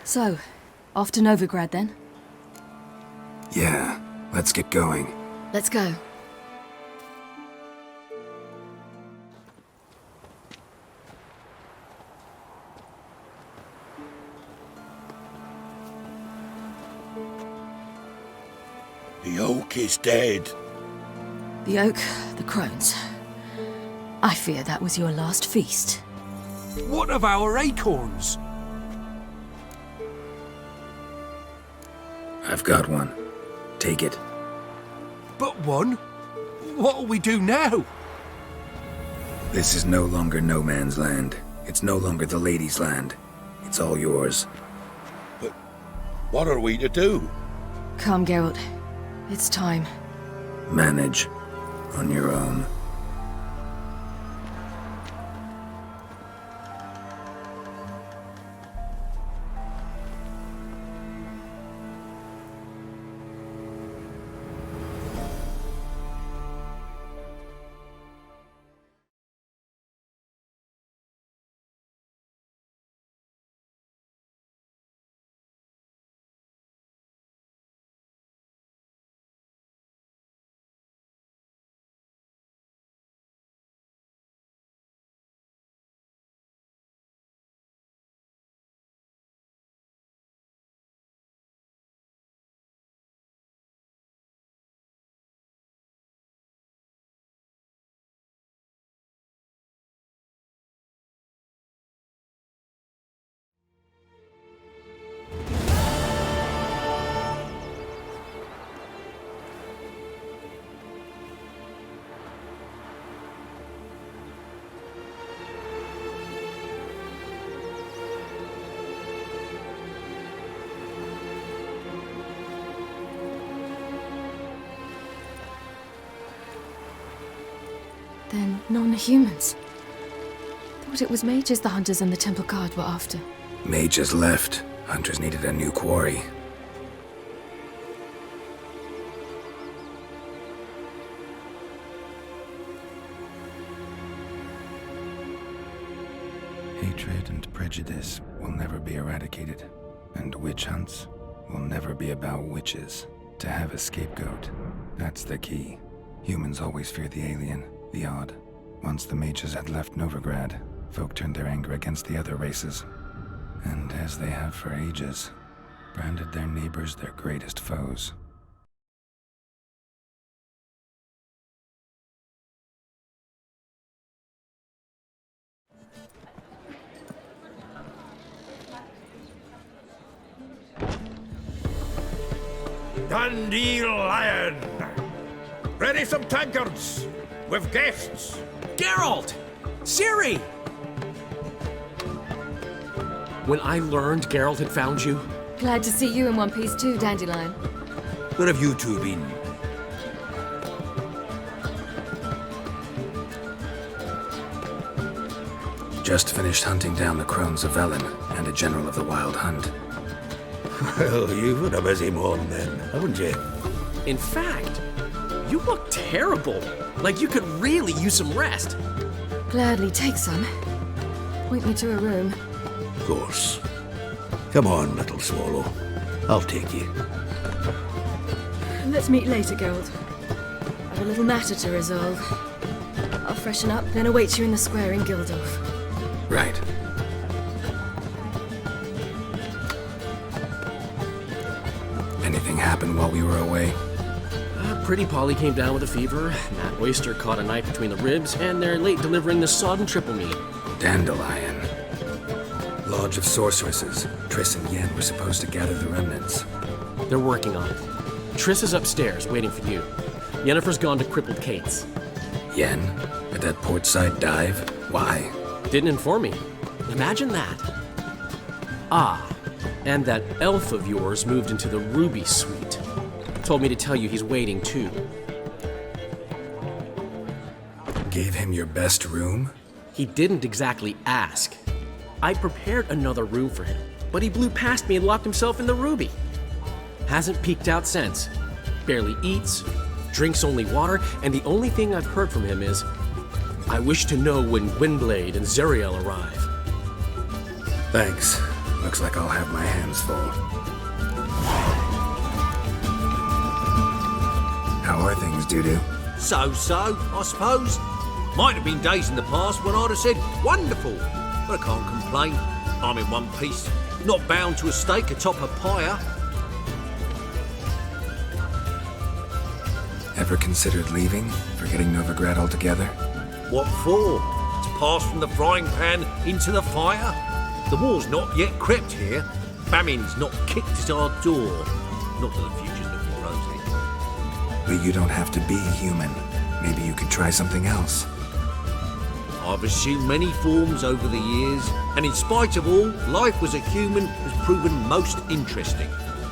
So, off to Novigrad then? Yeah, let's get going. Let's go. The oak is dead. The oak, the crones. I fear that was your last feast. What of our acorns? I've got one. Take it. But one? What'll we do now? This is no longer no man's land. It's no longer the lady's land. It's all yours. But what are we to do? Come, Geralt. It's time. Manage. On your own. Then non-humans. Thought it was mages the hunters and the temple guard were after. Mages left. Hunters needed a new quarry. Hatred and prejudice will never be eradicated, and witch hunts will never be about witches. To have a scapegoat, that's the key. Humans always fear the alien, the odd. Once the mages had left Novigrad, folk turned their anger against the other races. And as they have for ages, branded their neighbors their greatest foes. Dandelion! Ready some tankards! With guests! Geralt! Ciri! When I learned Geralt had found you, Glad to see you in one piece too, Dandelion. Where have you two been? Just finished hunting down the crones of Velen and a general of the Wild Hunt. Well, you've had a busy morning then, haven't you? in fact, you look terrible. Like you could really use some rest. Gladly take some. Point me to a room. Of course. Come on, little swallow. I'll take you. Let's meet later, Geralt. I've a little matter to resolve. I'll freshen up, then await you in the square in Gildorf. Right. Anything happened while we were away? Pretty Polly came down with a fever. Matt Oyster caught a knife between the ribs, and they're late delivering the sodden triple meat. Dandelion. Lodge of Sorceresses. Triss and Yen were supposed to gather the remnants. They're working on it. Triss is upstairs, waiting for you. Yennefer's gone to crippled Kate's. Yen? At that portside dive? Why? Didn't inform me. Imagine that. Ah, and that elf of yours moved into the Ruby Suite. Told me to tell you he's waiting too. Gave him your best room? He didn't exactly ask. I prepared another room for him, but he blew past me and locked himself in the Ruby. Hasn't peeked out since. Barely eats, drinks only water, and the only thing I've heard from him is, I wish to know when Gwynblade and Zeriel arrive. Thanks. Looks like I'll have my hands full. How are things, Dudu? So, I suppose. Might have been days in the past when I'd have said, wonderful. But I can't complain. I'm in one piece. Not bound to a stake atop a pyre. Ever considered leaving? Forgetting Novigrad altogether? What for? To pass from the frying pan into the fire? The war's not yet crept here. Famine's not kicked at our door. Not that the future's looking rosy. But you don't have to be human. Maybe you could try something else. I've assumed many forms over the years, and in spite of all, life as a human has proven most interesting.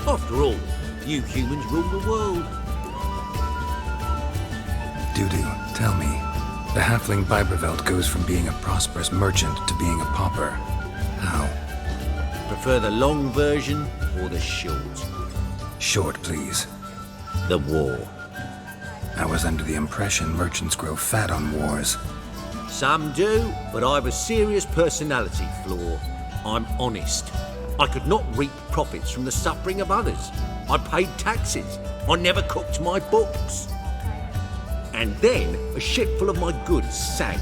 After all, you humans rule the world. Dudu, tell me. The halfling Biberveld goes from being a prosperous merchant to being a pauper. How? Prefer the long version or the short? Short, please. The war. I was under the impression merchants grow fat on wars. Some do, but I've a serious personality flaw. I'm honest. I could not reap profits from the suffering of others. I paid taxes. I never cooked my books. And then a ship full of my goods sank.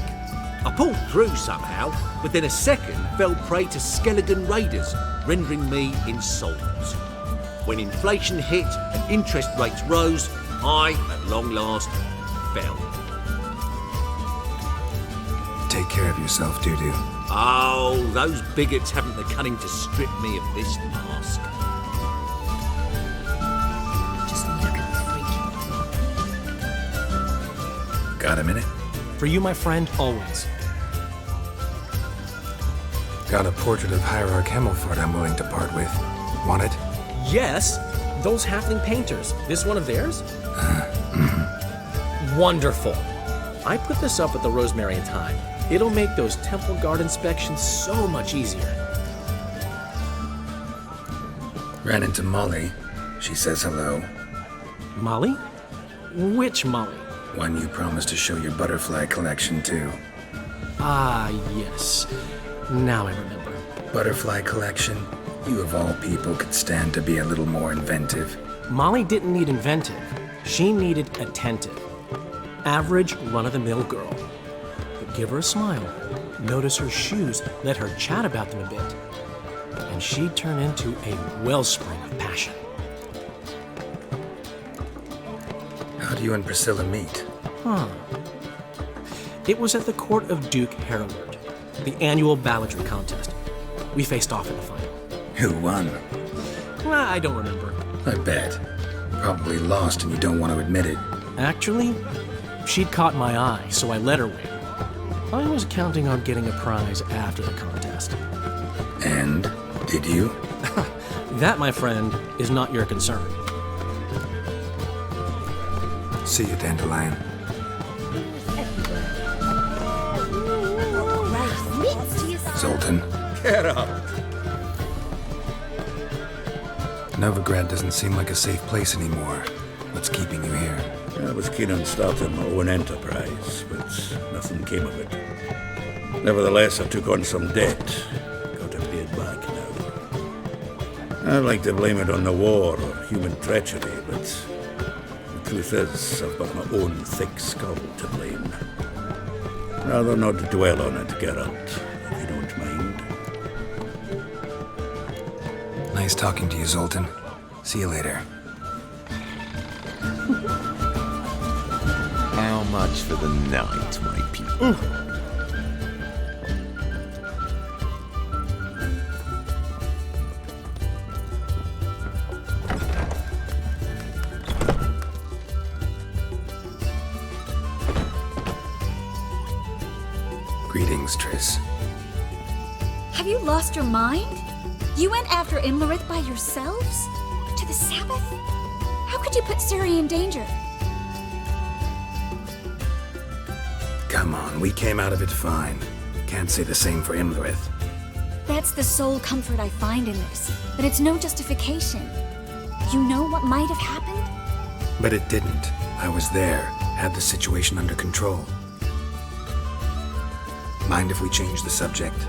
I pulled through somehow, but then a second fell prey to skeleton raiders, rendering me insolvent. When inflation hit and interest rates rose, I, at long last, fell. Take care of yourself, Dudu. Oh, those bigots haven't the cunning to strip me of this mask. Just look at the freak. Got a minute? For you, my friend, always. Got a portrait of Hierarch Himmelfart I'm willing to part with. Want it? Yes, those halfling painters. This one of theirs? Wonderful. I put this up at the Rosemary and Thyme. It'll make those temple guard inspections so much easier. Ran into Molly. She says hello. Molly? Which Molly? One you promised to show your butterfly collection to. Ah, yes. Now I remember. Butterfly collection? You of all people could stand to be a little more inventive. Molly didn't need inventive. She needed attentive. Average, run-of-the-mill girl. But give her a smile. Notice her shoes. Let her chat about them a bit. And she'd turn into a wellspring of passion. How do you and Priscilla meet? It was at the court of Duke Hereward, the annual balladry contest. We faced off in the final. Who won? I don't remember. I bet. Probably lost and you don't want to admit it. Actually, she'd caught my eye, so I let her win. I was counting on getting a prize after the contest. And? Did you? That, my friend, is not your concern. See you, Dandelion. Right, mitts to yourself. Zoltan. Get up! Novigrad doesn't seem like a safe place anymore. What's keeping you here? I was keen on starting my own enterprise, but nothing came of it. Nevertheless, I took on some debt. Got to pay it back now. I'd like to blame it on the war or human treachery, but the truth is, I've got my own thick skull to blame. Rather not dwell on it, Geralt, if you don't mind. Nice talking to you, Zoltan. See you later. How much for the night, my people? Greetings, Triss. Have you lost your mind? You went after Imlerith by yourselves? To the Sabbath? How could you put Ciri in danger? Come on, we came out of it fine. Can't say the same for Imlerith. That's the sole comfort I find in this, but it's no justification. You know what might have happened? But it didn't. I was there, had the situation under control. Mind if we change the subject?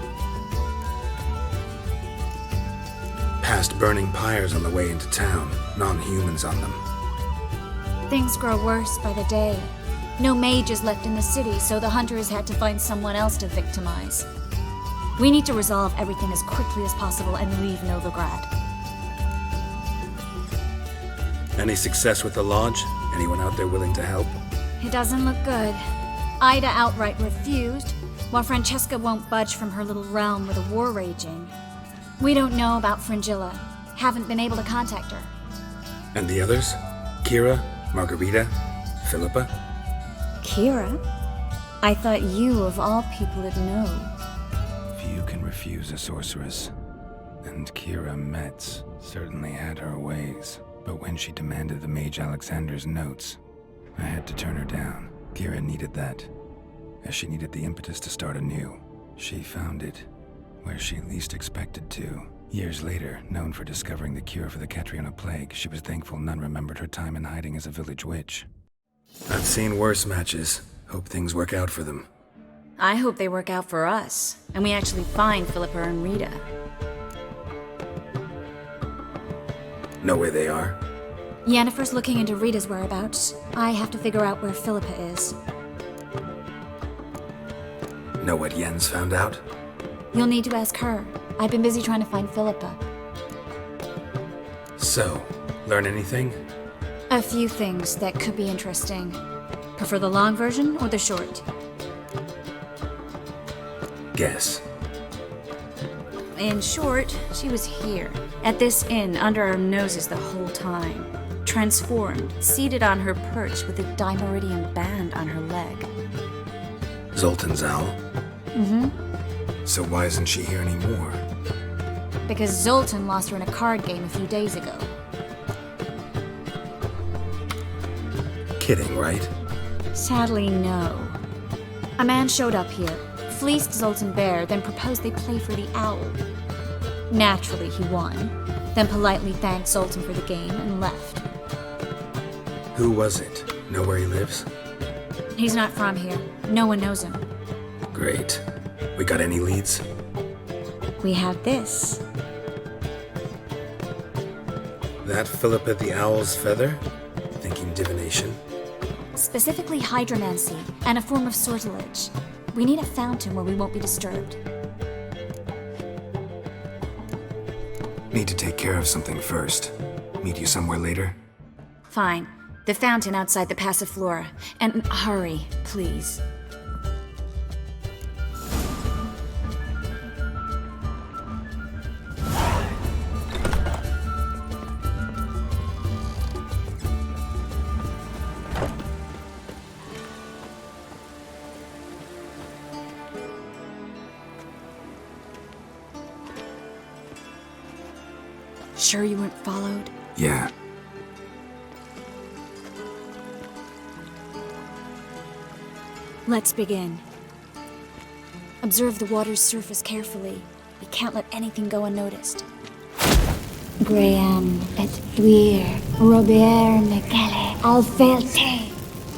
Past burning pyres on the way into town, non-humans on them. Things grow worse by the day. No mages left in the city, so the hunters had to find someone else to victimize. We need to resolve everything as quickly as possible and leave Novigrad. Any success with the lodge? Anyone out there willing to help? It doesn't look good. Ida outright refused, while Francesca won't budge from her little realm with a war raging. We don't know about Fringilla. Haven't been able to contact her. And the others? Kira? Margarita? Philippa? Kira? I thought you, of all people, would know. Few can refuse a sorceress. And Kira Metz certainly had her ways. But when she demanded the Mage Alexander's notes, I had to turn her down. Kira needed that, as she needed the impetus to start anew. She found it where she least expected to. Years later, known for discovering the cure for the Catriona plague, she was thankful none remembered her time in hiding as a village witch. I've seen worse matches. Hope things work out for them. I hope they work out for us, and we actually find Philippa and Rita. Know where they are? Yennefer's looking into Rita's whereabouts. I have to figure out where Philippa is. Know what Jens found out? You'll need to ask her. I've been busy trying to find Philippa. So, learn anything? A few things that could be interesting. Prefer the long version or the short? Guess. In short, she was here, at this inn, under our noses the whole time. Transformed, seated on her perch with a dimeridium band on her leg. Zoltan's owl? Mm-hmm. So why isn't she here anymore? Because Zoltan lost her in a card game a few days ago. Kidding, right? Sadly, no. A man showed up here, fleeced Zoltan bare, then proposed they play for the owl. Naturally, he won, then politely thanked Zoltan for the game and left. Who was it? Know where he lives? He's not from here. No one knows him. Great. We got any leads? We have this. That Philippa the Owl's feather? Thinking divination? Specifically hydromancy and a form of sortilege. We need a fountain where we won't be disturbed. Need to take care of something first. Meet you somewhere later? Fine. The fountain outside the Passiflora. And hurry, please. Sure you weren't followed? Yeah. Let's begin. Observe the water's surface carefully. We can't let anything go unnoticed. Graham et thuir, Robert Mekele, Alfelte.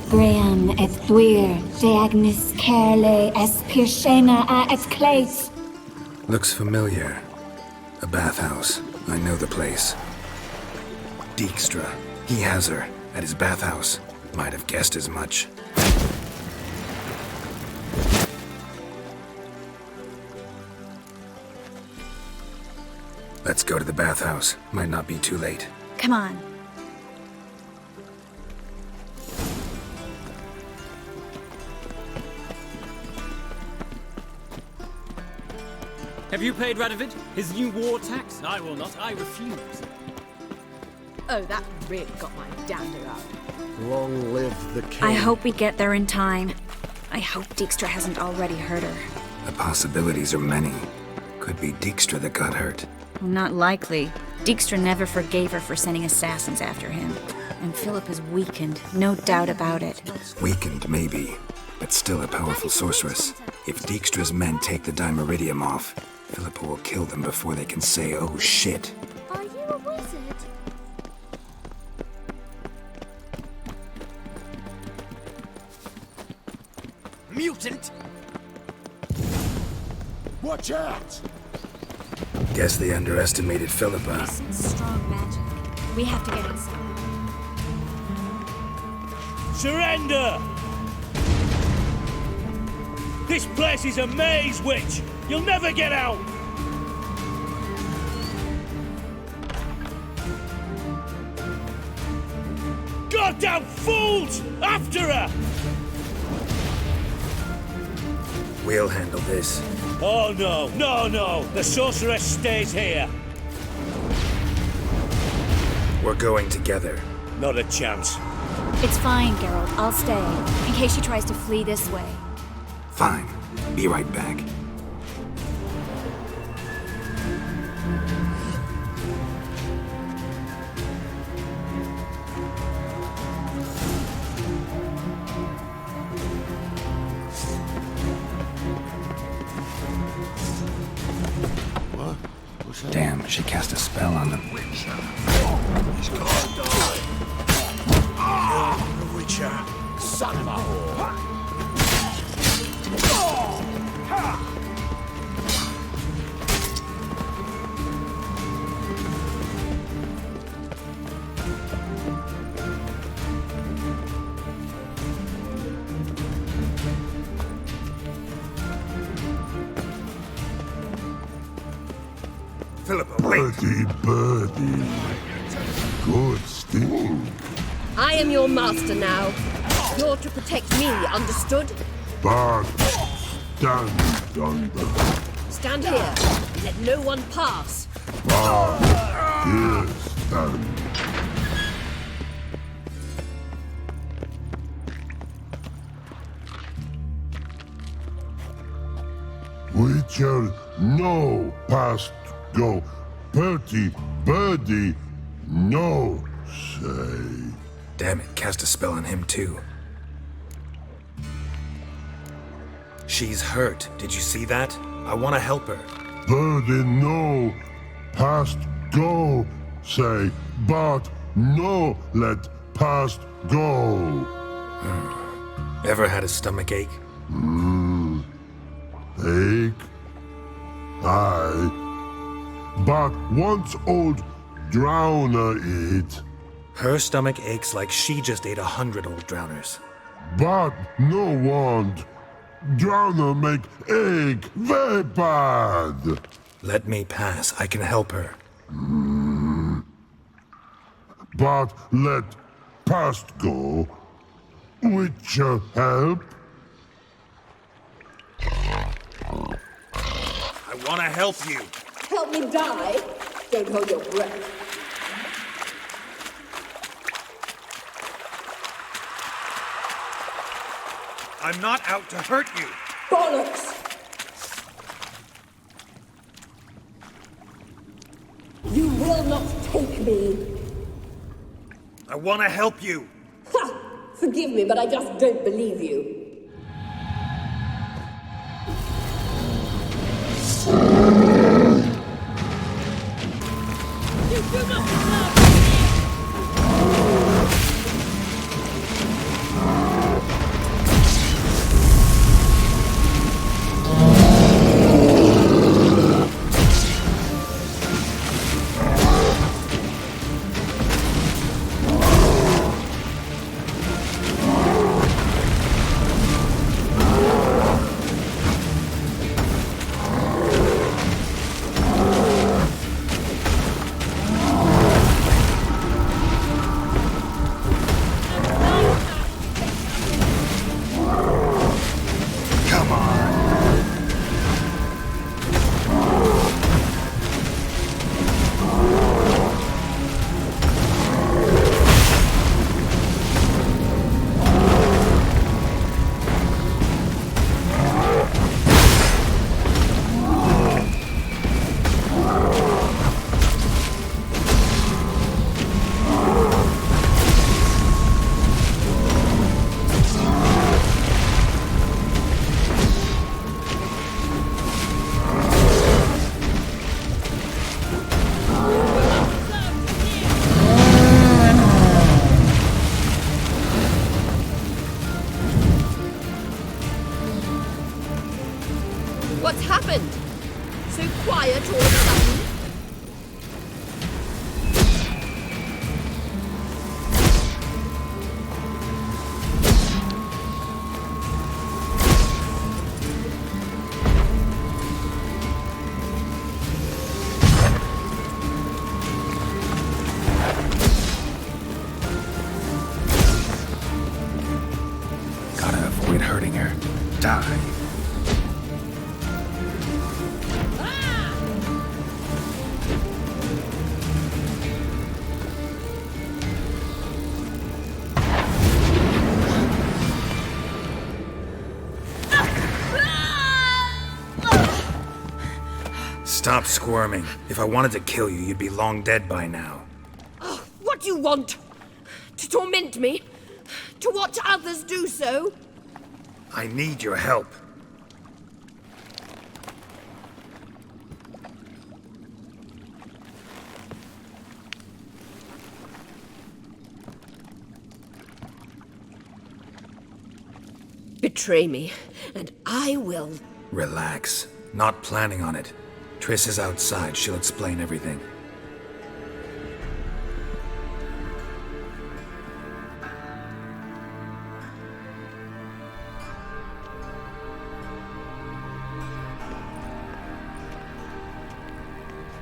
Graham et thuir, Deagnis Kerle, es Pirshena a et Clates. Looks familiar. A bathhouse. I know the place. Dijkstra. He has her at his bathhouse. Might have guessed as much. Let's go to the bathhouse. Might not be too late. Come on. Have you paid Radovid his new war tax? I will not. I refuse. Oh, that really got my dander up. Long live the king. I hope we get there in time. I hope Dijkstra hasn't already hurt her. The possibilities are many. Could be Dijkstra that got hurt. Well, not likely. Dijkstra never forgave her for sending assassins after him. And Philip is weakened, no doubt about it. Weakened, maybe, but still a powerful sorceress. If Dijkstra's men take the Dimeridium off, Philippa will kill them before they can say, oh shit. Are you a wizard? Mutant! Watch out! Guess they underestimated Philippa. There's some strong magic. We have to get inside. Surrender! This place is a maze, witch! You'll never get out! Goddamn fools! After her! We'll handle this. Oh no, no, no! The sorceress stays here! We're going together. Not a chance. It's fine, Geralt. I'll stay, in case she tries to flee this way. Fine. Be right back. Damn, she cast a spell on them. He's gonna die. The Witcher, son of a whore. Philippa, wait! Birdie. Good sting. I am your master now. You're to protect me, understood? But stand under. Stand here. Let no one pass. But here stand. Witcher, no past go. Bertie, birdie, no say. Damn it, cast a spell on him too. She's hurt. Did you see that? I want to help her. Birdie, no past go say. But no let past go. Ever had a stomach ache? Ache? Aye. But once old drowner eat. Her stomach aches like she just ate 100 old drowners. But no want. Drowner make ache very bad. Let me pass. I can help her. But let past go. Witcher help. I want to help you. Help me die. Don't hold your breath. I'm not out to hurt you. Bollocks! You will not take me. I want to help you. Ha! Forgive me, but I just don't believe you. You do not deserve me! Stop squirming. If I wanted to kill you, you'd be long dead by now. Oh, what do you want? To torment me? To watch others do so? I need your help. Betray me, and I will. Relax. Not planning on it. Triss is outside. She'll explain everything.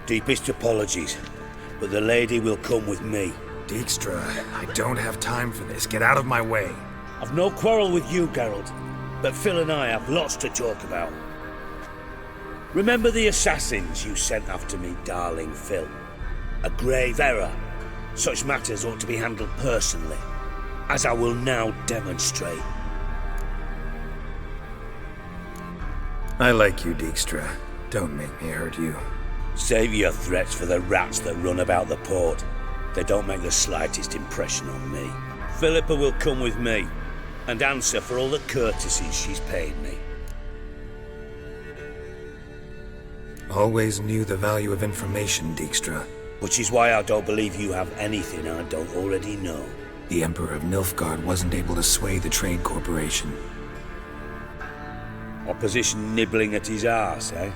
Deepest apologies, but the lady will come with me. Dijkstra, I don't have time for this. Get out of my way. I've no quarrel with you, Geralt, but Phil and I have lots to talk about. Remember the assassins you sent after me, darling Phil? A grave error. Such matters ought to be handled personally, as I will now demonstrate. I like you, Dijkstra. Don't make me hurt you. Save your threats for the rats that run about the port. They don't make the slightest impression on me. Philippa will come with me and answer for all the courtesies she's paid me. Always knew the value of information, Dijkstra. Which is why I don't believe you have anything I don't already know. The Emperor of Nilfgaard wasn't able to sway the Trade Corporation. Opposition nibbling at his arse, eh?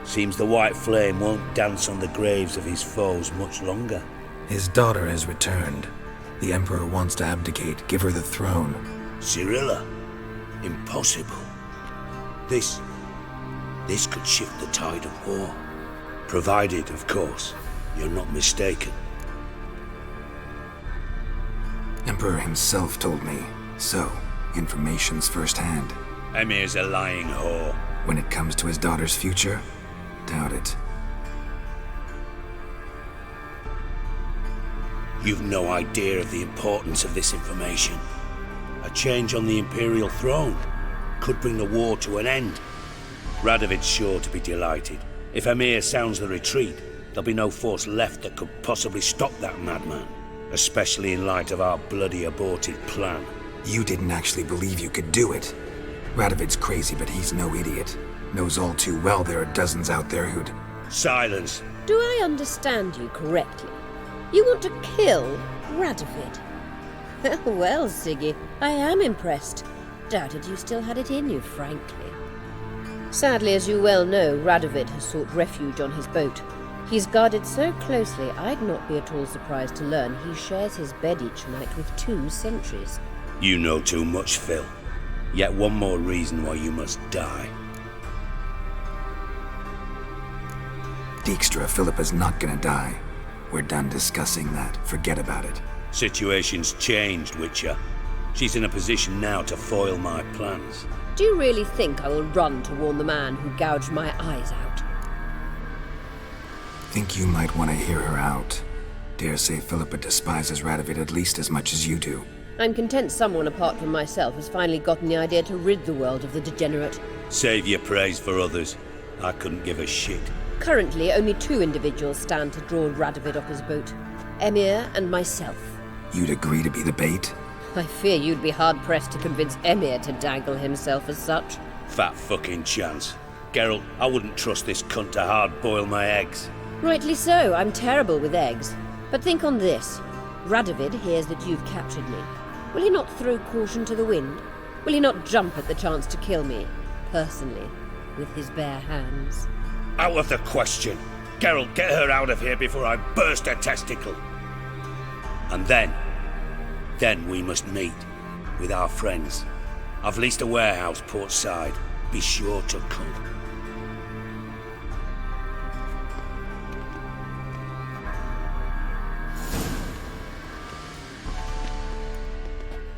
Seems the White Flame won't dance on the graves of his foes much longer. His daughter has returned. The Emperor wants to abdicate, give her the throne. Cyrilla? Impossible. This could shift the tide of war. Provided, of course, you're not mistaken. Emperor himself told me. So, information's firsthand. Emir's a lying whore. When it comes to his daughter's future, doubt it. You've no idea of the importance of this information. A change on the Imperial throne could bring the war to an end. Radovid's sure to be delighted. If Emir sounds the retreat, there'll be no force left that could possibly stop that madman. Especially in light of our bloody aborted plan. You didn't actually believe you could do it. Radovid's crazy, but he's no idiot. Knows all too well there are dozens out there who'd... Silence. Do I understand you correctly? You want to kill Radovid? Well, Siggy, I am impressed. Doubted you still had it in you, frankly. Sadly, as you well know, Radovid has sought refuge on his boat. He's guarded so closely, I'd not be at all surprised to learn he shares his bed each night with 2 sentries. You know too much, Phil. Yet one more reason why you must die. Dijkstra, Philippa's not gonna die. We're done discussing that. Forget about it. Situation's changed, Witcher. She's in a position now to foil my plans. Do you really think I will run to warn the man who gouged my eyes out? Think you might want to hear her out. Dare say Philippa despises Radovid at least as much as you do. I'm content someone apart from myself has finally gotten the idea to rid the world of the degenerate. Save your praise for others. I couldn't give a shit. Currently, only 2 individuals stand to draw Radovid off his boat. Emir and myself. You'd agree to be the bait? I fear you'd be hard-pressed to convince Emir to dangle himself as such. Fat fucking chance. Geralt, I wouldn't trust this cunt to hard-boil my eggs. Rightly so, I'm terrible with eggs. But think on this. Radovid hears that you've captured me. Will he not throw caution to the wind? Will he not jump at the chance to kill me, personally, with his bare hands? Out of the question. Geralt, get her out of here before I burst her testicle. And then we must meet with our friends. I've leased a warehouse port side. Be sure to come.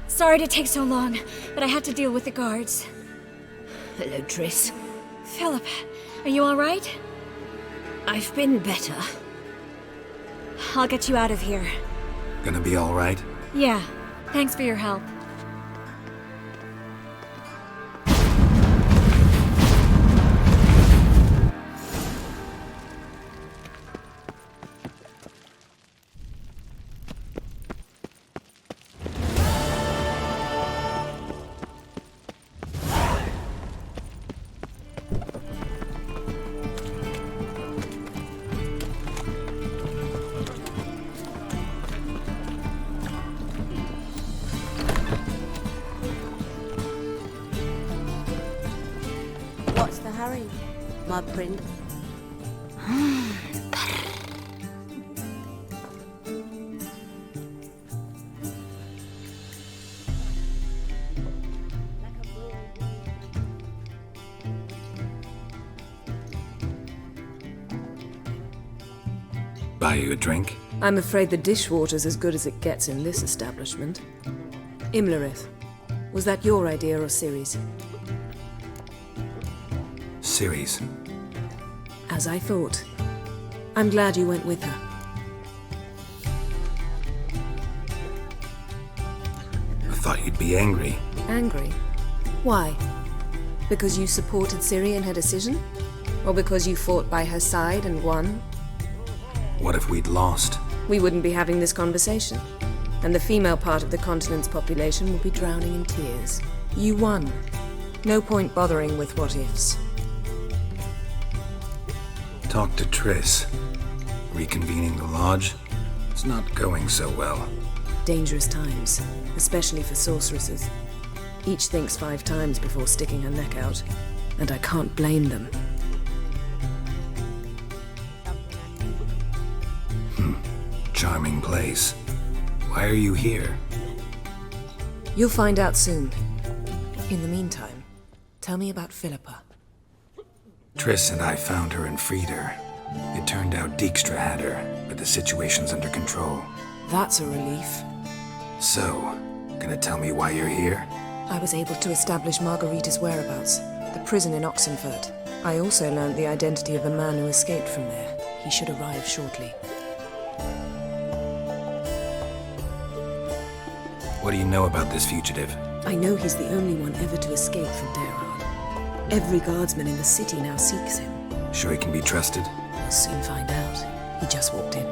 Sorry to take so long, but I had to deal with the guards. Hello, Triss. Philip, are you all right? I've been better. I'll get you out of here. Gonna be all right? Yeah, thanks for your help. my print. Buy you a drink? I'm afraid the dishwater's as good as it gets in this establishment. Imlerith, was that your idea or Ciri's? Ciri's. As I thought. I'm glad you went with her. I thought you'd be angry. Angry? Why? Because you supported Ciri in her decision? Or because you fought by her side and won? What if we'd lost? We wouldn't be having this conversation. And the female part of the continent's population would be drowning in tears. You won. No point bothering with what-ifs. Talk to Triss. Reconvening the lodge? It's not going so well. Dangerous times, especially for sorceresses. Each thinks 5 times before sticking her neck out. And I can't blame them. Charming place. Why are you here? You'll find out soon. In the meantime, tell me about Philippa. Triss and I found her and freed her. It turned out Dijkstra had her, but the situation's under control. That's a relief. So, gonna tell me why you're here? I was able to establish Margarita's whereabouts, the prison in Oxenfurt. I also learned the identity of a man who escaped from there. He should arrive shortly. What do you know about this fugitive? I know he's the only one ever to escape from Daerard. Every guardsman in the city now seeks him. Sure he can be trusted? We'll soon find out. He just walked in.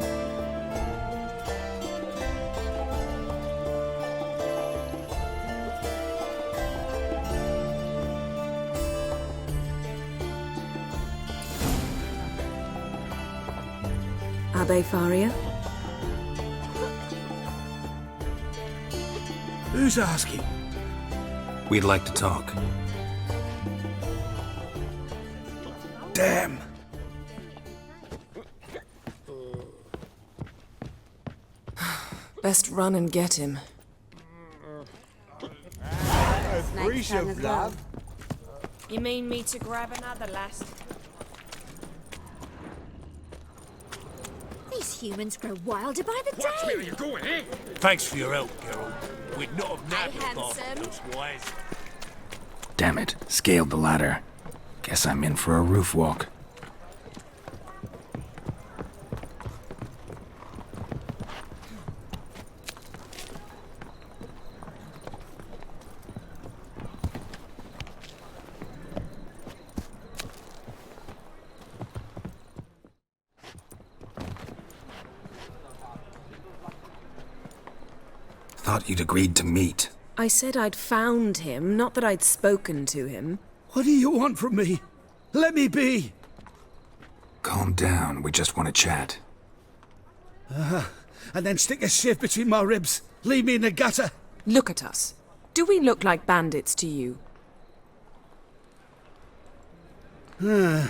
Abbe Faria? Who's asking? We'd like to talk. Damn! Best run and get him. You mean me to grab another lass? These humans grow wilder by the day. Watch where you're going, eh? Thanks for your help, Geralt. We'd not have nabbed Hey, the bastard, handsome. those wise. Damn it, scaled the ladder. Guess I'm in for a roof walk. Thought you'd agreed to meet. I said I'd found him, not that I'd spoken to him. What do you want from me? Let me be! Calm down, we just want to chat. And then stick a shiv between my ribs. Leave me in the gutter. Look at us. Do we look like bandits to you? No.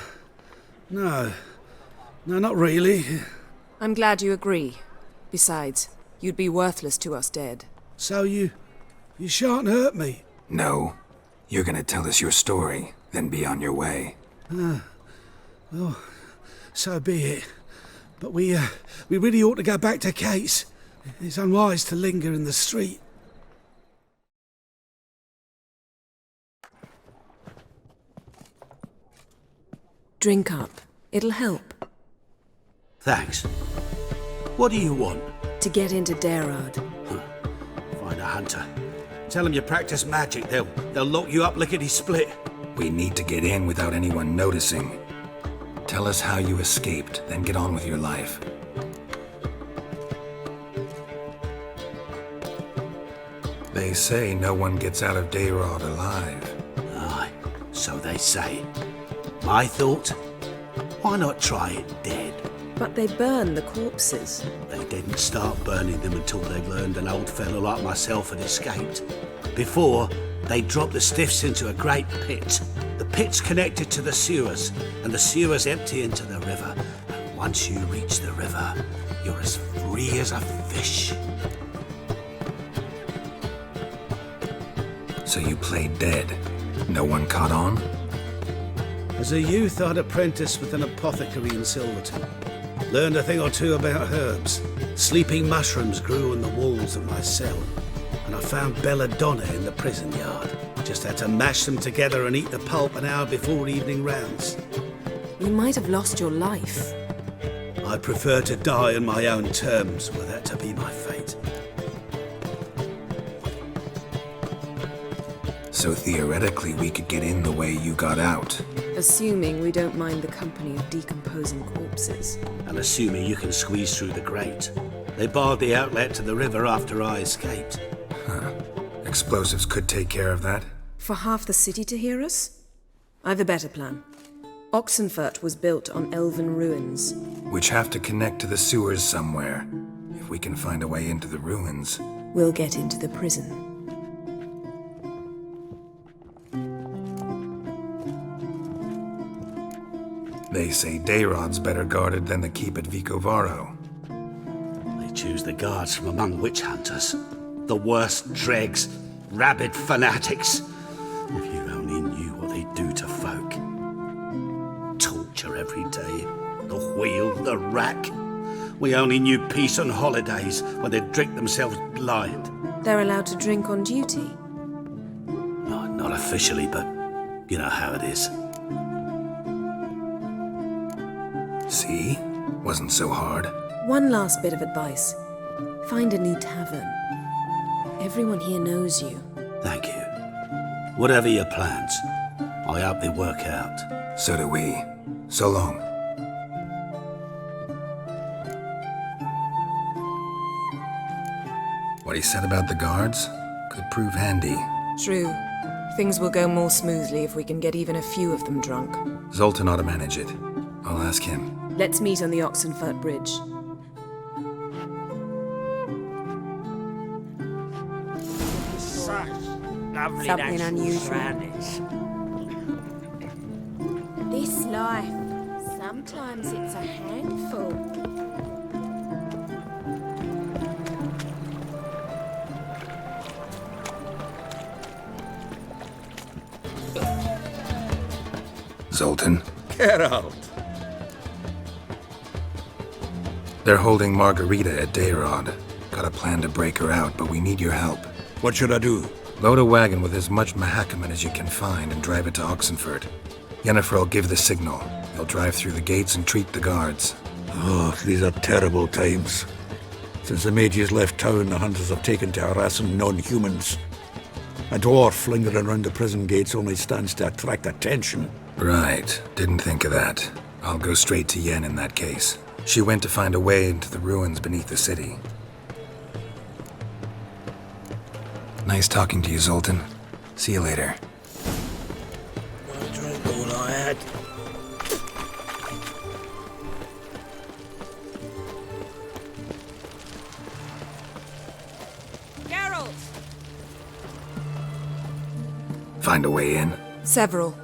No, not really. I'm glad you agree. Besides, you'd be worthless to us dead. So you shan't hurt me. No. You're gonna tell us your story, then be on your way. Well, so be it. But we really ought to go back to Kate's. It's unwise to linger in the street. Drink up. It'll help. Thanks. What do you want? To get into Daerard. Find a hunter. Tell them you practice magic. They'll lock you up lickety-split. We need to get in without anyone noticing. Tell us how you escaped, then get on with your life. They say no one gets out of Daerard alive. Aye, so they say. My thought? Why not try it dead? But they burn the corpses. They didn't start burning them until they'd learned an old fellow like myself had escaped. Before, they dropped the stiffs into a great pit. The pit's connected to the sewers, and the sewers empty into the river. And once you reach the river, you're as free as a fish. So you played dead? No one caught on? As a youth, I'd apprenticed with an apothecary in Silverton. Learned a thing or two about herbs. Sleeping mushrooms grew on the walls of my cell. And I found belladonna in the prison yard. Just had to mash them together and eat the pulp an hour before evening rounds. You might have lost your life. I'd prefer to die on my own terms, were that to be my fate. So theoretically we could get in the way you got out. Assuming we don't mind the company of decomposing corpses. And assuming you can squeeze through the grate. They barred the outlet to the river after I escaped. Huh. Explosives could take care of that? For half the city to hear us? I've a better plan. Oxenfurt was built on elven ruins. Which have to connect to the sewers somewhere. If we can find a way into the ruins. We'll get into the prison. They say Dayrod's better guarded than the keep at Vicovaro. They choose the guards from among witch hunters. The worst dregs, rabid fanatics. If you only knew what they do to folk. Torture every day. The wheel, the rack. We only knew peace on holidays when they'd drink themselves blind. They're allowed to drink on duty? Oh, not officially, but you know how it is. See? Wasn't so hard. One last bit of advice. Find a new tavern. Everyone here knows you. Thank you. Whatever your plans, I hope they work out. So do we. So long. What he said about the guards could prove handy. True. Things will go more smoothly if we can get even a few of them drunk. Zoltan ought to manage it. I'll ask him. Let's meet on the Oxenfurt Bridge. Something unusual. This life, sometimes it's a handful. Zoltan? Get out! They're holding Margarita at Dayrod. Got a plan to break her out, but we need your help. What should I do? Load a wagon with as much Mahakaman as you can find and drive it to Oxenfurt. Yennefer will give the signal. They'll drive through the gates and treat the guards. Oh, these are terrible times. Since the mages left town, the hunters have taken to harassing non-humans. A dwarf lingering around the prison gates only stands to attract attention. Right. Didn't think of that. I'll go straight to Yen in that case. She went to find a way into the ruins beneath the city. Nice talking to you, Zoltan. See you later. I drank all I had. Geralt! Find a way in? Several.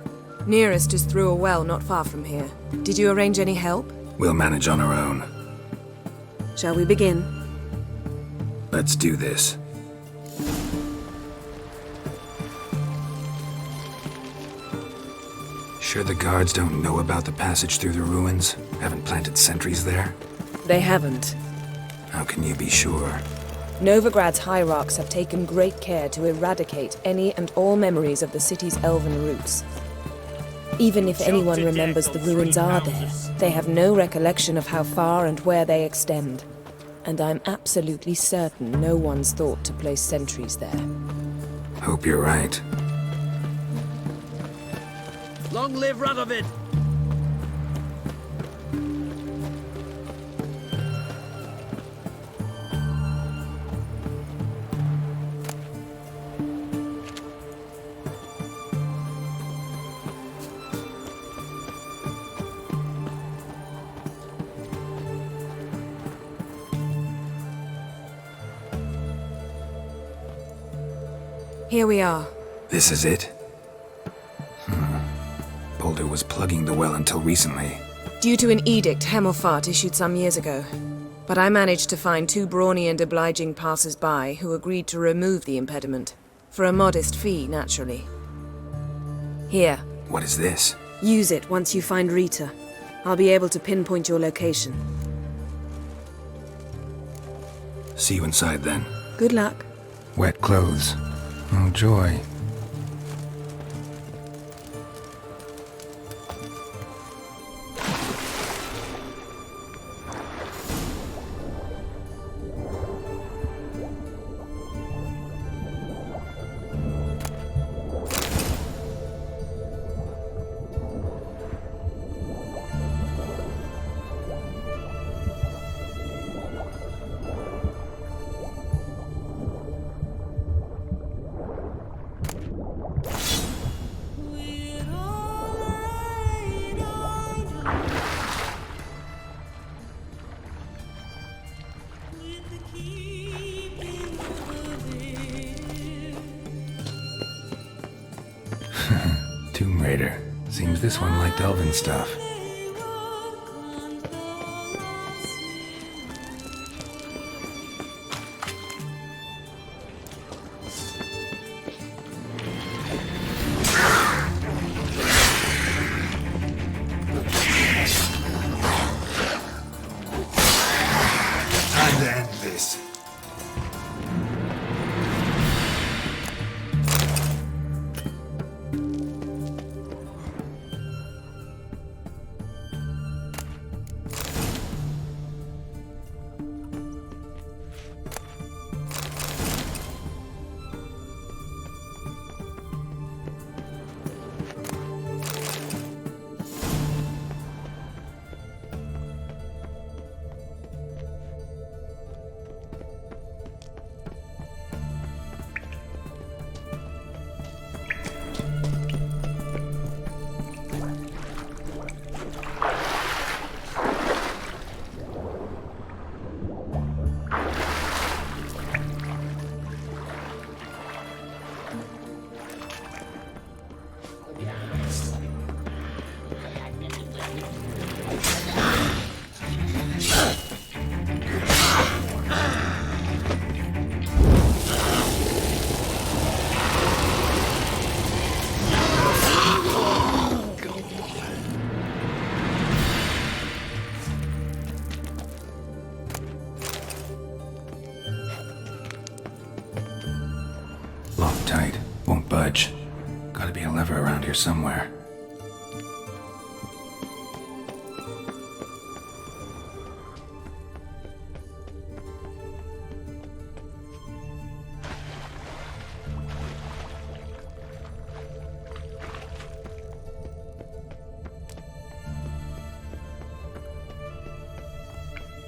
Nearest is through a well not far from here. Did you arrange any help? We'll manage on our own. Shall we begin? Let's do this. Sure the guards don't know about the passage through the ruins? Haven't planted sentries there? They haven't. How can you be sure? Novigrad's hierarchs have taken great care to eradicate any and all memories of the city's elven roots. Even if anyone remembers the ruins are there, they have no recollection of how far and where they extend. And I'm absolutely certain no one's thought to place sentries there. Hope you're right. Long live Radovid! Here we are. This is it? Beholder was plugging the well until recently. Due to an edict Hemmelfart issued some years ago. But I managed to find 2 brawny and obliging passers-by who agreed to remove the impediment. For a modest fee, naturally. Here. What is this? Use it once you find Rita. I'll be able to pinpoint your location. See you inside then. Good luck. Wet clothes. Oh, joy. Tomb Raider. Seems this one liked elven stuff. Time to end this. Locked tight. Won't budge. Gotta be a lever around here somewhere.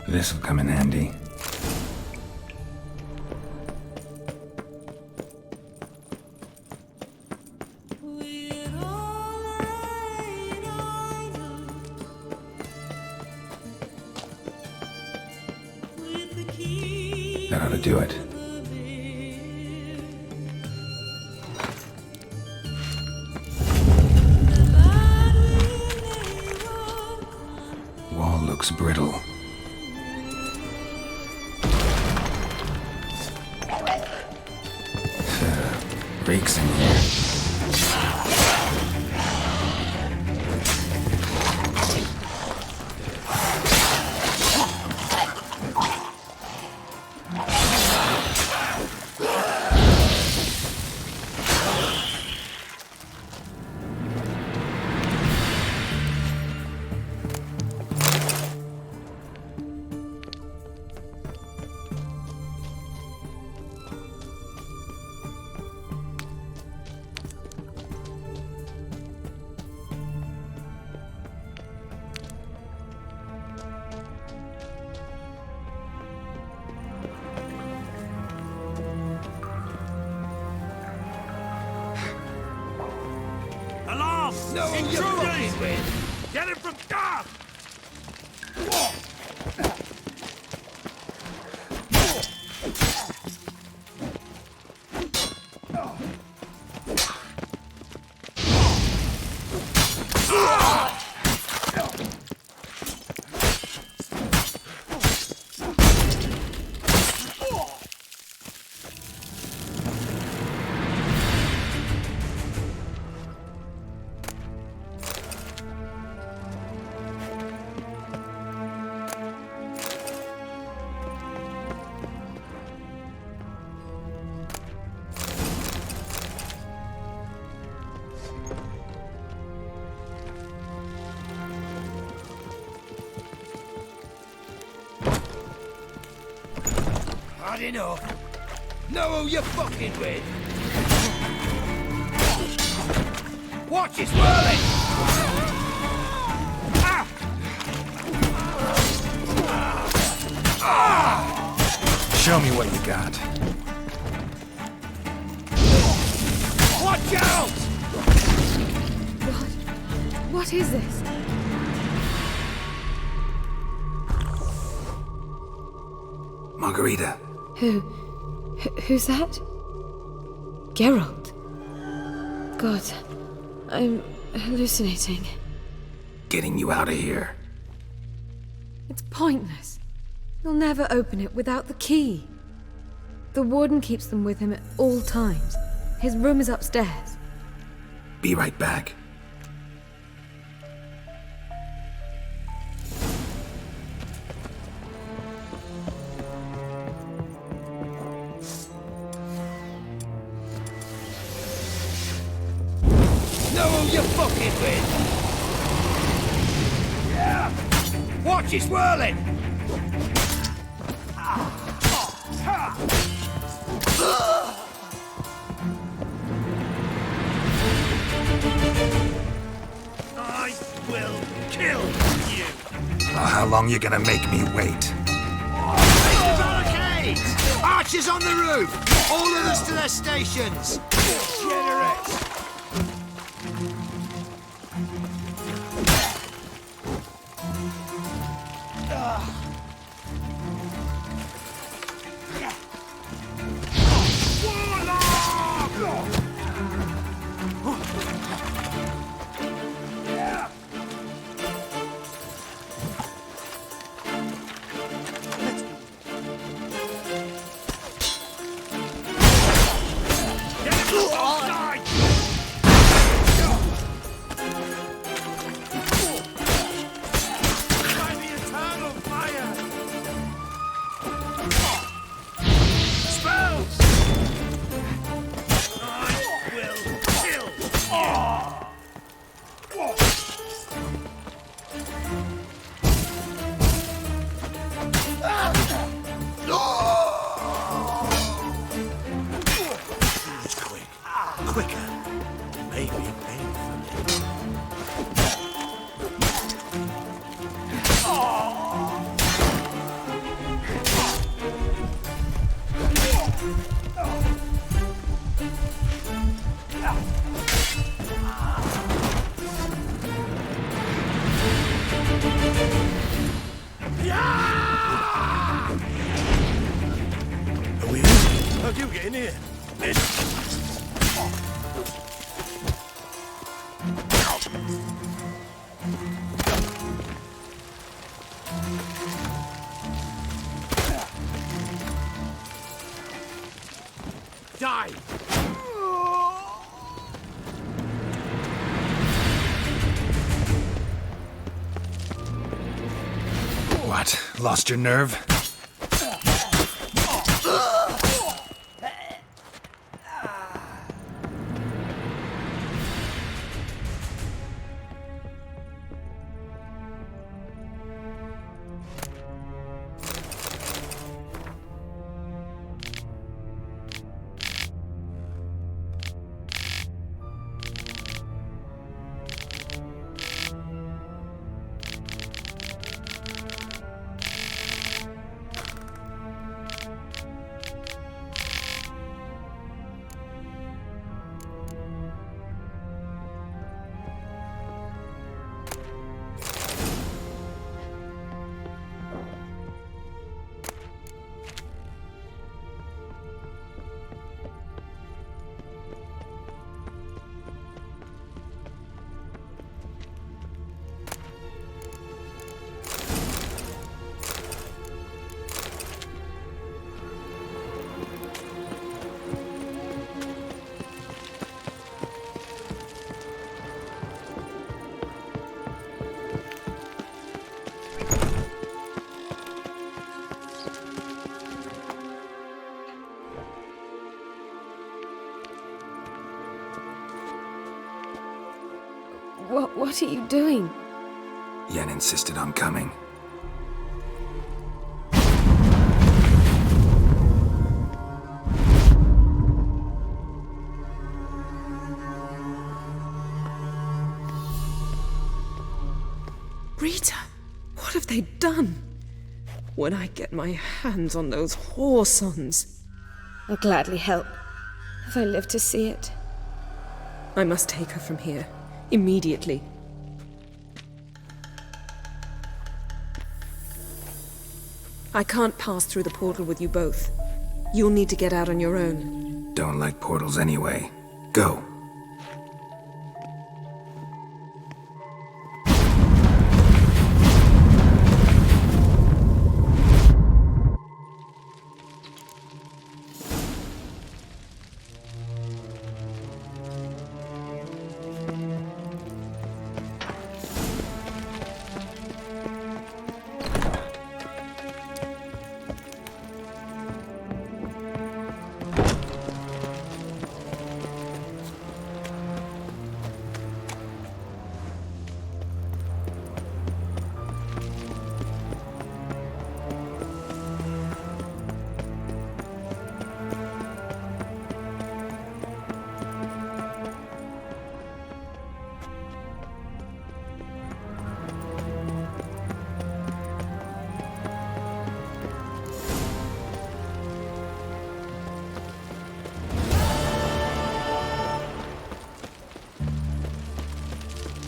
This'll come in handy. That ought to do it. Wall looks brittle. Breaks in here. Alarm! No, intruders! Get him from guard! Had enough. Know who you're fucking with. Watch it swirling! Show me what you got. Watch out! What is this? Margarita. Who's that? Geralt. God, I'm hallucinating. Getting you out of here. It's pointless. You'll never open it without the key. The warden keeps them with him at all times. His room is upstairs. Be right back. Know who you're fucking with! Yeah! Watch it swirling! I will kill you! How long you gonna make me wait? Barricade! Archers on the roof! All of us to their stations! Generate! How'd you get in here? Die! What? Lost your nerve? What are you doing? Yen insisted on coming. when I get my hands on those whoresons. I'll gladly help, if I live to see it. I must take her from here, immediately. I can't pass through the portal with you both. You'll need to get out on your own. Don't like portals anyway. Go.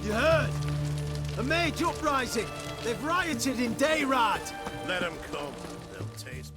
You heard? A mage uprising. They've rioted in Dayrad. Let them come. They'll taste